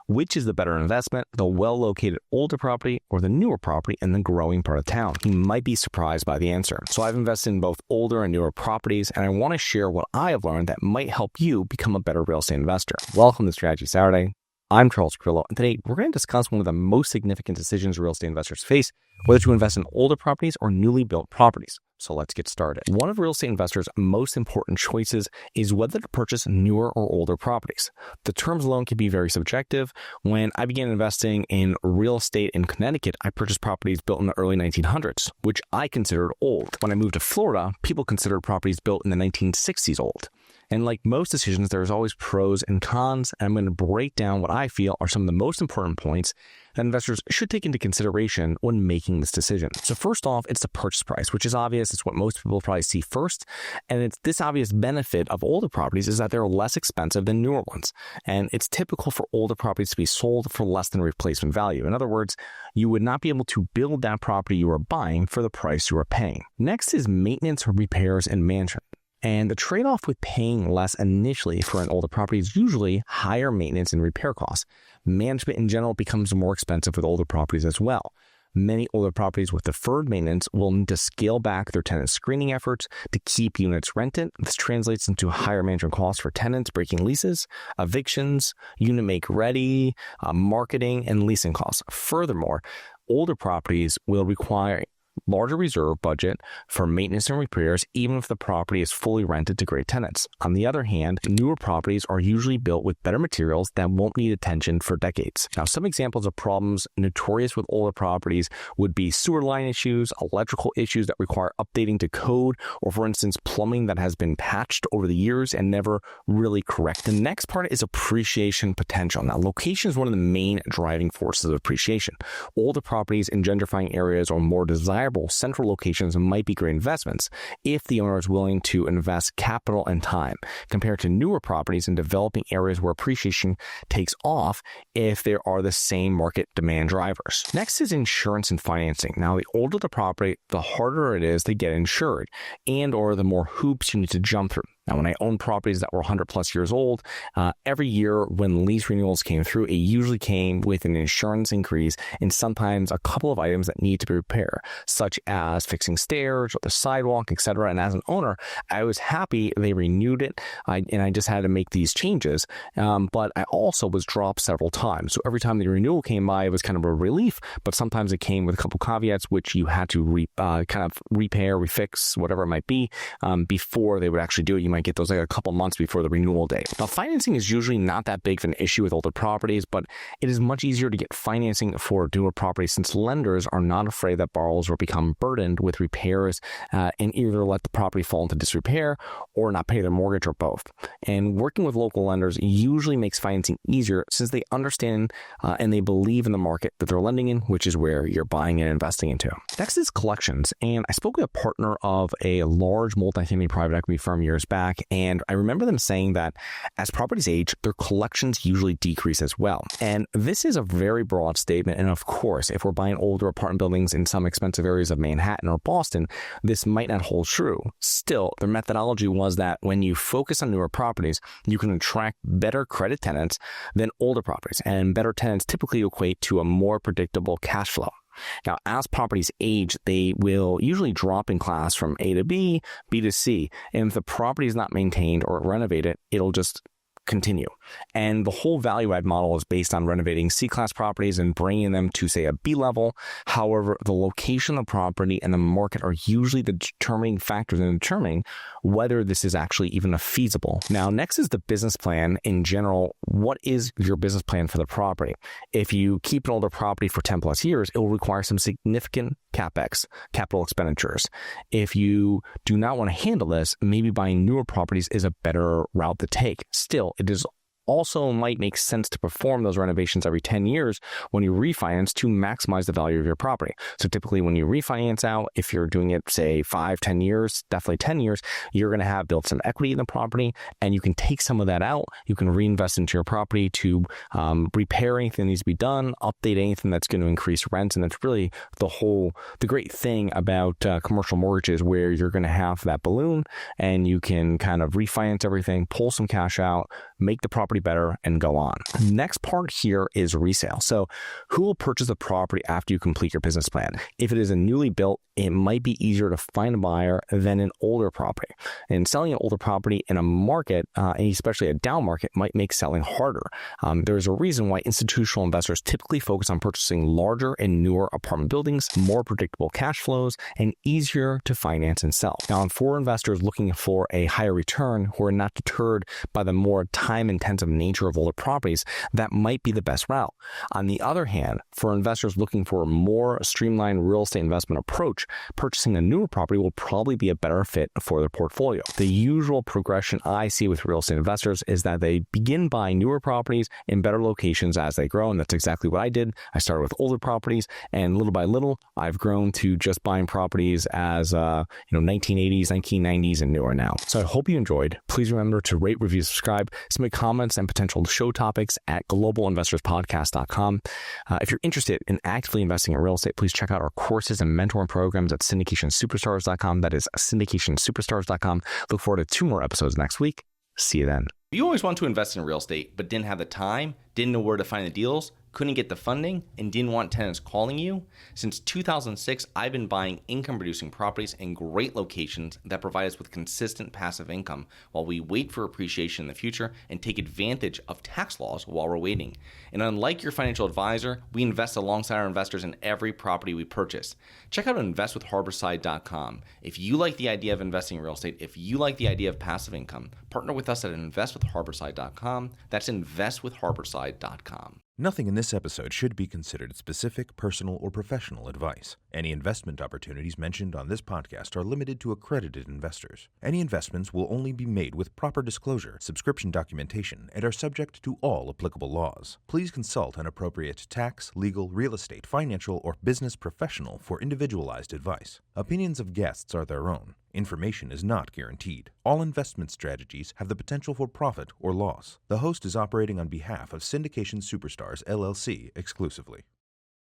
Which is the better investment, the well-located older property or the newer property in the growing part of town? You might be surprised by the answer. So I've invested in both older and newer properties, and I want to share what I have learned that might help you become a better real estate investor. Welcome to Strategy Saturday. I'm Charles Carillo, and today we're going to discuss one of the most significant decisions real estate investors face, whether to invest in older properties or newly built properties. So let's get started. One of real estate investors' most important choices is whether to purchase newer or older properties. The terms alone can be very subjective. When I began investing in real estate in Connecticut, I purchased properties built in the early 1900s, which I considered old. When I moved to Florida, people considered properties built in the 1960s old. And like most decisions, there's always pros and cons, and I'm going to break down what I feel are some of the most important points that investors should take into consideration when making this decision. So first off, it's the purchase price, which is obvious. It's what most people probably see first. And it's this obvious benefit of older properties is that they're less expensive than newer ones. And it's typical for older properties to be sold for less than replacement value. In other words, you would not be able to build that property you are buying for the price you are paying. Next is maintenance, repairs, and management. And the trade-off with paying less initially for an older property is usually higher maintenance and repair costs. Management in general becomes more expensive with older properties as well. Many older properties with deferred maintenance will need to scale back their tenant screening efforts to keep units rented. This translates into higher management costs for tenants breaking leases, evictions, unit make ready, marketing, and leasing costs. Furthermore, older properties will require larger reserve budget for maintenance and repairs, even if the property is fully rented to great tenants. On the other hand, newer properties are usually built with better materials that won't need attention for decades. Now, some examples of problems notorious with older properties would be sewer line issues, electrical issues that require updating to code, or for instance, plumbing that has been patched over the years and never really corrected. The next part is appreciation potential. Now, location is one of the main driving forces of appreciation. Older properties in gentrifying areas or more desirable central locations might be great investments if the owner is willing to invest capital and time, compared to newer properties in developing areas where appreciation takes off if there are the same market demand drivers. Next is insurance and financing. Now, the older the property, the harder it is to get insured, and or the more hoops you need to jump through. Now, when I owned properties that were 100 plus years old, every year when lease renewals came through, it usually came with an insurance increase and sometimes a couple of items that need to be repaired, such as fixing stairs or the sidewalk, etc. And as an owner, I was happy they renewed it, and I just had to make these changes. But I also was dropped several times. So every time the renewal came by, it was kind of a relief, but sometimes it came with a couple caveats, which you had to kind of repair, refix, whatever it might be, before they would actually do it. You might get those like a couple months before the renewal date. Now, financing is usually not that big of an issue with older properties, but it is much easier to get financing for newer properties since lenders are not afraid that borrowers will become burdened with repairs and either let the property fall into disrepair or not pay their mortgage or both. And working with local lenders usually makes financing easier since they understand and they believe in the market that they're lending in, which is where you're buying and investing into. Next is collections. And I spoke with a partner of a large multifamily private equity firm years back, and I remember them saying that as properties age, their collections usually decrease as well. And this is a very broad statement. And of course, if we're buying older apartment buildings in some expensive areas of Manhattan or Boston, this might not hold true. Still, their methodology was that when you focus on newer properties, you can attract better credit tenants than older properties. And better tenants typically equate to a more predictable cash flow. Now, as properties age, they will usually drop in class from A to B, B to C. And if the property is not maintained or renovated, it'll just continue. And the whole value add model is based on renovating C-class properties and bringing them to, say, a B level. However, the location of the property and the market are usually the determining factors in determining whether this is actually even feasible. Now, next is the business plan in general. What is your business plan for the property? If you keep an older property for 10 plus years, it will require some significant CapEx, capital expenditures. If you do not want to handle this, maybe buying newer properties is a better route to take. Still, it is also might make sense to perform those renovations every 10 years when you refinance to maximize the value of your property. So typically when you refinance out, if you're doing it, say 5-10 years, definitely 10 years, you're going to have built some equity in the property, and you can take some of that out. You can reinvest into your property to repair anything that needs to be done, update anything that's going to increase rents. And that's really the great thing about commercial mortgages, where you're going to have that balloon and you can kind of refinance everything, pull some cash out, make the property property better, and go on. Next part here is resale. So who will purchase a property after you complete your business plan? If it is a newly built, it might be easier to find a buyer than an older property. And selling an older property in a market, and especially a down market, might make selling harder. There's a reason why institutional investors typically focus on purchasing larger and newer apartment buildings, more predictable cash flows, and easier to finance and sell. Now, for investors looking for a higher return who are not deterred by the more time-intensive nature of older properties, that might be the best route. On the other hand, for investors looking for a more streamlined real estate investment approach, purchasing a newer property will probably be a better fit for their portfolio. The usual progression I see with real estate investors is that they begin buying newer properties in better locations as they grow, and that's exactly what I did. I started with older properties, and little by little, I've grown to just buying properties as 1980s, 1990s, and newer now. So I hope you enjoyed. Please remember to rate, review, subscribe, submit comments and potential show topics at globalinvestorspodcast.com. If you're interested in actively investing in real estate, please check out our courses and mentoring programs at syndicationsuperstars.com. That is syndicationsuperstars.com. Look forward to 2 more episodes next week. See you then. If you always want to invest in real estate, but didn't have the time, didn't know where to find the deals, couldn't get the funding, and didn't want tenants calling you? Since 2006, I've been buying income-producing properties in great locations that provide us with consistent passive income while we wait for appreciation in the future and take advantage of tax laws while we're waiting. And unlike your financial advisor, we invest alongside our investors in every property we purchase. Check out investwithharborside.com. If you like the idea of investing in real estate, if you like the idea of passive income, partner with us at investwithharborside.com. That's investwithharborside.com. Nothing in this episode should be considered specific, personal, or professional advice. Any investment opportunities mentioned on this podcast are limited to accredited investors. Any investments will only be made with proper disclosure, subscription documentation, and are subject to all applicable laws. Please consult an appropriate tax, legal, real estate, financial, or business professional for individualized advice. Opinions of guests are their own. Information is not guaranteed. All investment strategies have the potential for profit or loss. The host is operating on behalf of Syndication Superstars, LLC exclusively.